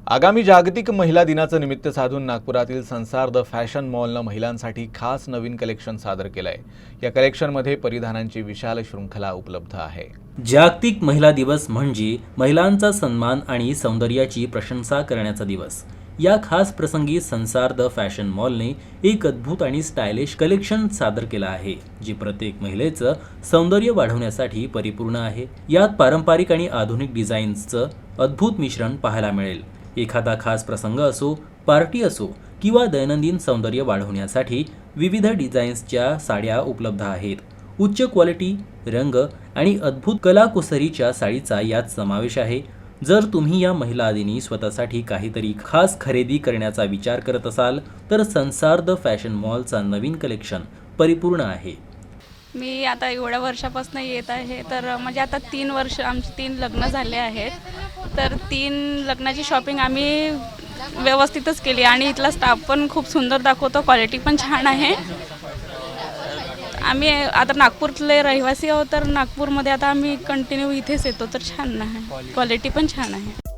आगामी जागतिक महिला दिनाचं निमित्त साधून नागपुरातील संसार द फॅशन मॉलनं महिलांसाठी खास नवीन कलेक्शन सादर केलंय। या कलेक्शनमध्ये परिधानांची विशाल शृंखला उपलब्ध आहे। जागतिक महिला दिवस म्हणजे महिलांचा सन्मान आणि सौंदर्याची प्रशंसा करण्याचा दिवस। या खास प्रसंगी संसार द फॅशन मॉलने एक अद्भुत आणि स्टायलिश कलेक्शन सादर केलं आहे, जे प्रत्येक महिलेचं सौंदर्य वाढवण्यासाठी परिपूर्ण आहे। यात पारंपरिक आणि आधुनिक डिझाईन्सचं अद्भुत मिश्रण पाहायला मिळेल। एखादा खास प्रसंग असो, पार्टी असो किंवा दैनंदिन सौंदर्य वाढवण्यासाठी विविध डिझाईन्सच्या साड्या उपलब्ध आहेत। उच्च क्वालिटी, रंग आणि अद्भुत कलाकुसरीच्या साडीचा यात समावेश आहे। जर तुम्ही या महिला दिनी स्वतःसाठी काहीतरी खास खरेदी करण्याचा विचार करत असाल तर संसार द फॅशन मॉलचा नवीन कलेक्शन परिपूर्ण आहे। मी आता एवढ्या वर्षापासून येत आहे, तर म्हणजे आता 3 वर्ष आमची 3 लग्न झाले आहेत। तर 3 लग्नाची शॉपिंग आम्ही व्यवस्थितच केली आणि इथला स्टाफ पण खूप सुंदर दाखवतो, क्वालिटी पण छान आहे। आम्ही आता नागपूरले रहिवासी आहोत, तर नागपूरमध्ये आता आम्ही कंटिन्यू इथेच येतो, तर छान आहे, क्वालिटी पण छान आहे।